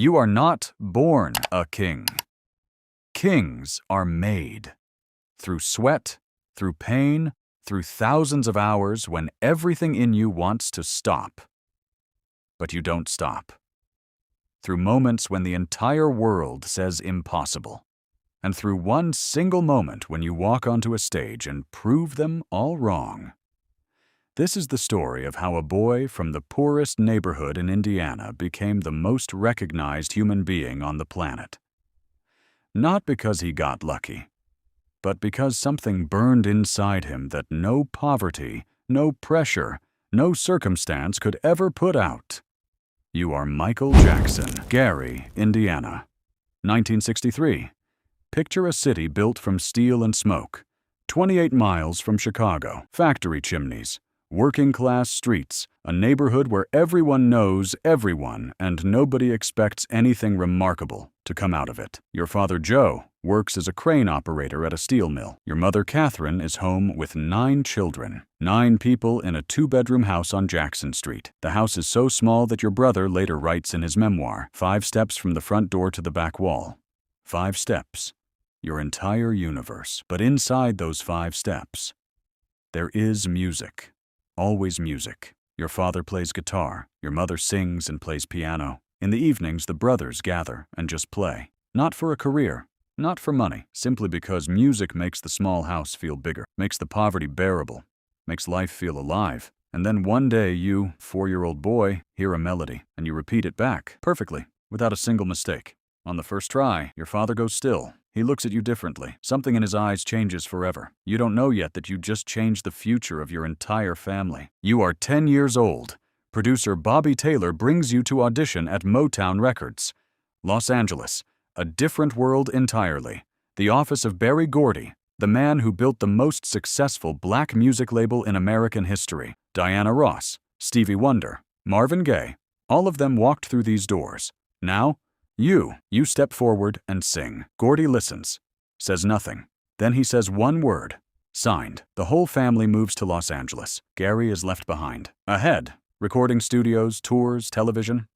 You are not born a king. Kings are made. Through sweat, through pain, through thousands of hours when everything in you wants to stop. But you don't stop. Through moments when the entire world says impossible. And through one single moment when you walk onto a stage and prove them all wrong. This is the story of how a boy from the poorest neighborhood in Indiana became the most recognized human being on the planet. Not because he got lucky, but because something burned inside him that no poverty, no pressure, no circumstance could ever put out. You are Michael Jackson, Gary, Indiana. 1963. Picture a city built from steel and smoke, 28 miles from Chicago, factory chimneys, working-class streets, a neighborhood where everyone knows everyone and nobody expects anything remarkable to come out of it. Your father, Joe, works as a crane operator at a steel mill. Your mother, Catherine, is home with 9 children. 9 people in a 2-bedroom house on Jackson Street. The house is so small that your brother later writes in his memoir, 5 steps from the front door to the back wall. 5 steps. Your entire universe. But inside those 5 steps, there is music. Always music. Your father plays guitar. Your mother sings and plays piano. In the evenings, the brothers gather and just play. Not for a career, not for money, simply because music makes the small house feel bigger, makes the poverty bearable, makes life feel alive. And then one day you, 4-year-old boy, hear a melody, and you repeat it back, perfectly, without a single mistake. On the first try, your father goes still. He looks at you differently. Something in his eyes changes forever. You don't know yet that you just changed the future of your entire family. You are 10 years old. Producer Bobby Taylor brings you to audition at Motown Records. Los Angeles, a different world entirely. The office of Berry Gordy, the man who built the most successful black music label in American history. Diana Ross, Stevie Wonder, Marvin Gaye, all of them walked through these doors. Now, you step forward and sing. Gordy listens, says nothing. Then he says one word, signed. The whole family moves to Los Angeles. Gary is left behind. Ahead, recording studios, tours, television.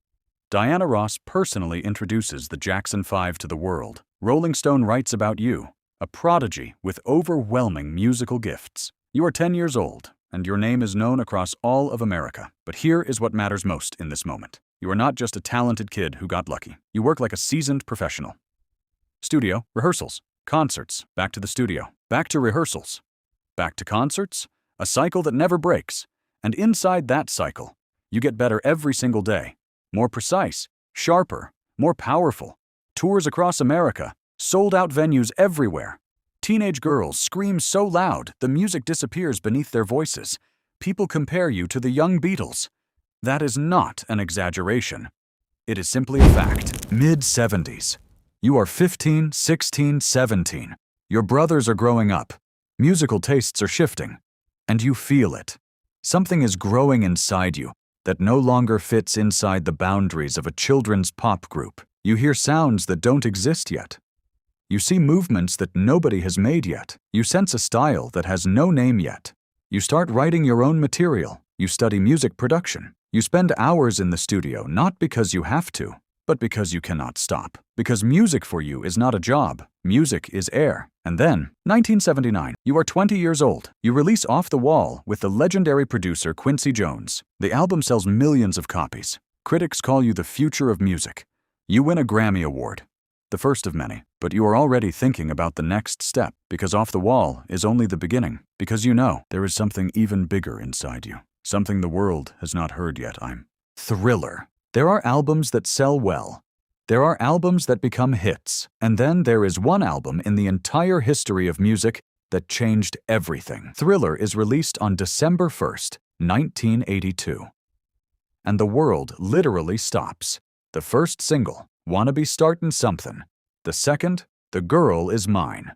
Diana Ross personally introduces the Jackson 5 to the world. Rolling Stone writes about you, a prodigy with overwhelming musical gifts. You are 10 years old, and your name is known across all of America. But here is what matters most in this moment. You are not just a talented kid who got lucky. You work like a seasoned professional. Studio, rehearsals, concerts, back to the studio, back to rehearsals, back to concerts, a cycle that never breaks. And inside that cycle, you get better every single day. More precise, sharper, more powerful. Tours across America, sold-out venues everywhere. Teenage girls scream so loud the music disappears beneath their voices. People compare you to the young Beatles. That is not an exaggeration. It is simply a fact. Mid-70s. You are 15, 16, 17. Your brothers are growing up. Musical tastes are shifting. And you feel it. Something is growing inside you that no longer fits inside the boundaries of a children's pop group. You hear sounds that don't exist yet. You see movements that nobody has made yet. You sense a style that has no name yet. You start writing your own material. You study music production. You spend hours in the studio not because you have to, but because you cannot stop. Because music for you is not a job. Music is air. And then, 1979, you are 20 years old. You release Off the Wall with the legendary producer Quincy Jones. The album sells millions of copies. Critics call you the future of music. You win a Grammy Award, the first of many, but you are already thinking about the next step because Off the Wall is only the beginning. Because you know there is something even bigger inside you. Something the world has not heard yet. I'm Thriller. There are albums that sell well. There are albums that become hits. And then there is one album in the entire history of music that changed everything. Thriller is released on December 1st, 1982. And the world literally stops. The first single, Wanna Be Startin' Somethin'. The second, The Girl Is Mine.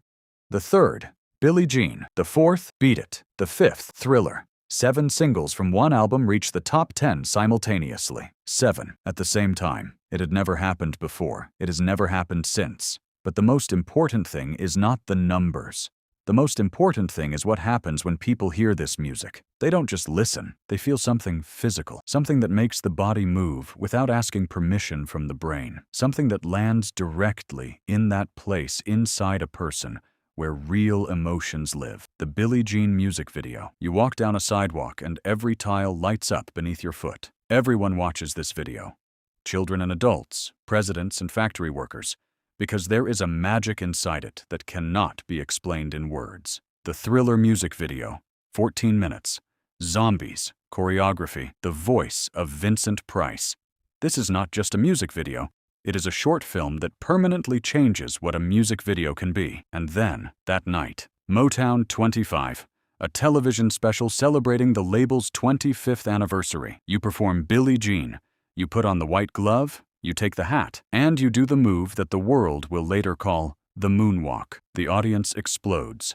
The third, Billie Jean. The fourth, Beat It. The fifth, Thriller. 7 singles from one album reached the top 10 simultaneously. 7 at the same time. It had never happened before. It has never happened since. But the most important thing is not the numbers. The most important thing is what happens when people hear this music. They don't just listen, they feel something physical, something that makes the body move without asking permission from the brain, something that lands directly in that place inside a person where real emotions live. The Billie Jean music video. You walk down a sidewalk and every tile lights up beneath your foot. Everyone watches this video. Children and adults, presidents and factory workers, because there is a magic inside it that cannot be explained in words. The Thriller music video, 14 minutes. Zombies, choreography, the voice of Vincent Price. This is not just a music video. It is a short film that permanently changes what a music video can be. And then, that night, Motown 25, a television special celebrating the label's 25th anniversary. You perform Billie Jean. You put on the white glove, you take the hat, and you do the move that the world will later call the moonwalk. The audience explodes.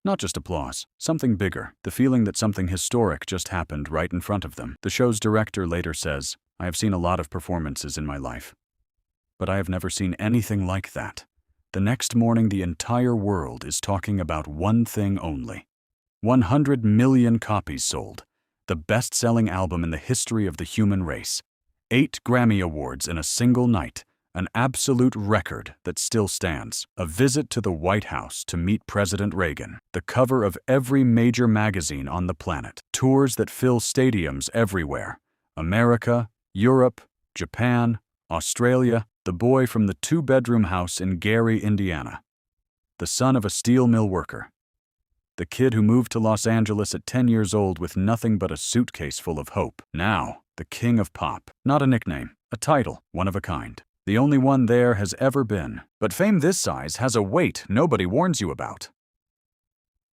Not just applause, something bigger, the feeling that something historic just happened right in front of them. The show's director later says, "I have seen a lot of performances in my life, but I have never seen anything like that." The next morning, the entire world is talking about one thing only. 100 million copies sold. The best-selling album in the history of the human race. 8 Grammy Awards in a single night. An absolute record that still stands. A visit to the White House to meet President Reagan. The cover of every major magazine on the planet. Tours that fill stadiums everywhere. America, Europe, Japan, Australia. The boy from the 2-bedroom house in Gary, Indiana. The son of a steel mill worker. The kid who moved to Los Angeles at 10 years old with nothing but a suitcase full of hope. Now, the king of pop. Not a nickname, a title, one of a kind. The only one there has ever been. But fame this size has a weight nobody warns you about.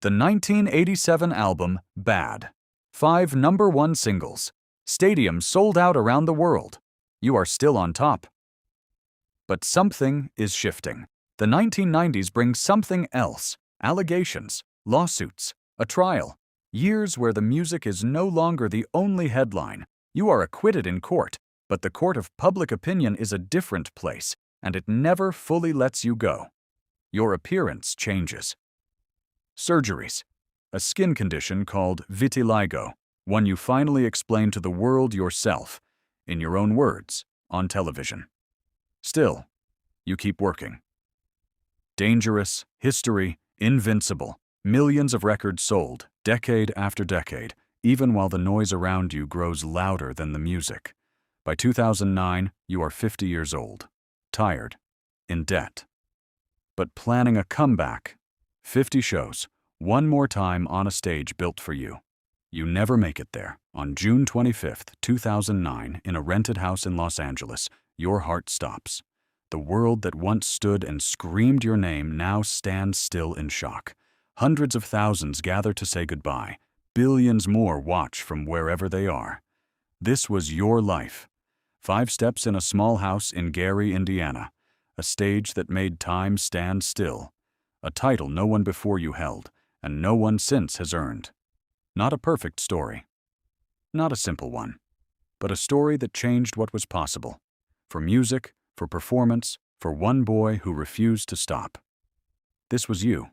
The 1987 album, Bad. 5 #1 singles. Stadiums sold out around the world. You are still on top. But something is shifting. The 1990s bring something else. Allegations, lawsuits, a trial. Years where the music is no longer the only headline. You are acquitted in court, but the court of public opinion is a different place, and it never fully lets you go. Your appearance changes. Surgeries. A skin condition called vitiligo, one you finally explain to the world yourself, in your own words, on television. Still, you keep working. Dangerous, history, invincible. Millions of records sold, decade after decade, even while the noise around you grows louder than the music. By 2009, you are 50 years old, tired, in debt. But planning a comeback. 50 shows, one more time on a stage built for you. You never make it there. On June 25th, 2009, in a rented house in Los Angeles, your heart stops. The world that once stood and screamed your name now stands still in shock. Hundreds of thousands gather to say goodbye. Billions more watch from wherever they are. This was your life. 5 steps in a small house in Gary, Indiana. A stage that made time stand still. A title no one before you held, and no one since has earned. Not a perfect story. Not a simple one. But a story that changed what was possible. For music, for performance, for one boy who refused to stop. This was you.